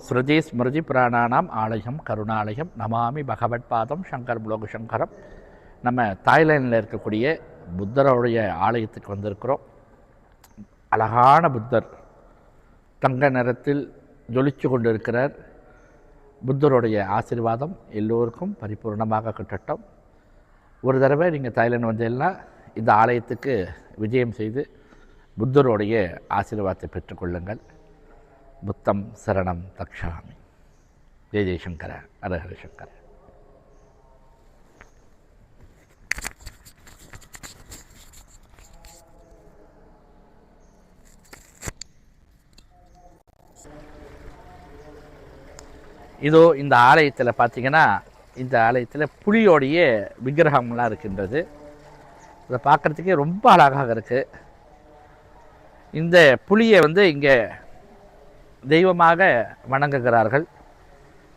ஸ்ருதி ஸ்மிருதி புராணானாம் ஆலயம் கருணாலயம் நமாமி பகவத்பாதம் சங்கர் புலோக சங்கரம். நம்ம தாய்லாண்டில் இருக்கக்கூடிய புத்தருடைய ஆலயத்துக்கு வந்திருக்கிறோம். அழகான புத்தர் தங்க நிறத்தில் ஜொலிச்சு கொண்டு இருக்கிறார். புத்தருடைய ஆசீர்வாதம் எல்லோருக்கும் பரிபூர்ணமாக கிட்டட்டும். ஒரு தடவை நீங்கள் தாய்லாந்து வந்தீங்கன்னா இந்த ஆலயத்துக்கு விஜயம் செய்து புத்தருடைய ஆசீர்வாதத்தை பெற்றுக்கொள்ளுங்கள். புத்தம் சரணம் தக்ஷாமி. ஜெய ஜெயசங்கர, ஹரஹர சங்கர. இதோ இந்த ஆலயத்தில் பார்த்தீங்கன்னா, இந்த ஆலயத்தில் புலியோடைய விக்கிரகம்லாம் இருக்கின்றது. இதை பார்க்குறதுக்கே ரொம்ப அழகாக இருக்குது. இந்த புலியை இங்கே தெய்வமாக வணங்குகிறார்கள்.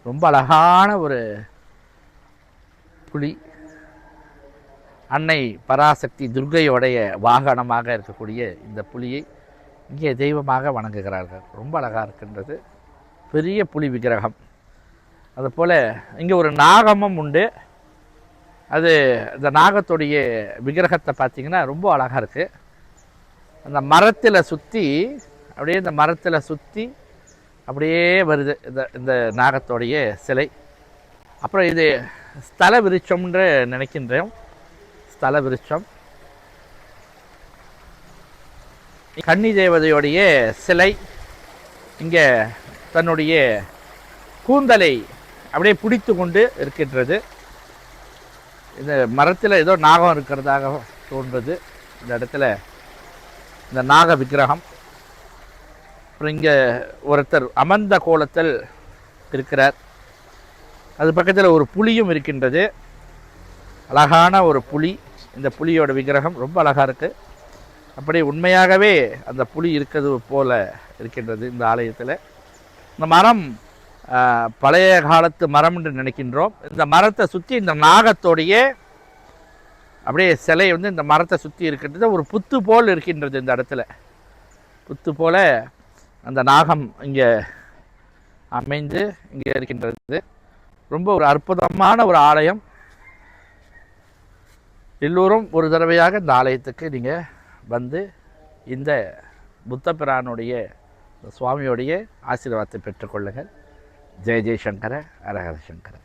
ரொம்ப அழகான ஒரு புலி. அன்னை பராசக்தி துர்க்கையோடைய வாகனமாக இருக்கக்கூடிய இந்த புலியை இங்கே தெய்வமாக வணங்குகிறார்கள். ரொம்ப அழகாக இருக்கின்றது. பெரிய புலி விக்கிரகம். அதுபோல் இங்கே ஒரு நாகமும் உண்டு. அது இந்த நாகத்துடைய விக்கிரகத்தை பார்த்திங்கன்னா ரொம்ப அழகாக இருக்குது. அந்த மரத்தில் சுற்றி அப்படியே இந்த மரத்தில் சுற்றி அப்படியே வருது இந்த நாகத்தோடைய சிலை. அப்புறம் இது ஸ்தல விருட்சம்ன்று நினைக்கின்றோம். ஸ்தல விருட்சம். கன்னி தேவதையோடைய சிலை இங்கே தன்னுடைய கூந்தலை அப்படியே பிடித்து கொண்டு இருக்கின்றது. இந்த மரத்தில் ஏதோ நாகம் இருக்கிறதாக தோன்றது. இந்த இடத்துல இந்த நாக விக்கிரகம். அப்புறம் இங்கே ஒருத்தர் அமர்ந்த கோலத்தில் இருக்கிறார். அது பக்கத்தில் ஒரு புலியும் இருக்கின்றது. அழகான ஒரு புலி. இந்த புலியோட விக்கிரகம் ரொம்ப அழகாக இருக்குது. அப்படி உண்மையாகவே அந்த புலி இருக்கிறது போல இருக்கின்றது இந்த ஆலயத்தில். இந்த மரம் பழைய காலத்து மரம் என்று நினைக்கின்றோம். இந்த மரத்தை சுற்றி இந்த நாகத்தோடைய அப்படியே சிலை இந்த மரத்தை சுற்றி இருக்கின்றது. ஒரு புத்து போல் இருக்கின்றது. இந்த இடத்துல புத்து போல அந்த நாகம் இங்கே அமைந்து இங்கே இருக்கின்றது. ரொம்ப ஒரு அற்புதமான ஒரு ஆலயம். எல்லோரும் ஒரு தடவையாக இந்த ஆலயத்துக்கு நீங்கள் வந்து இந்த புத்த பிரானுடைய சுவாமியோடைய ஆசீர்வாதத்தை பெற்றுக்கொள்ளுங்கள். ஜெய ஜெயசங்கர, ஹரஹர சங்கர.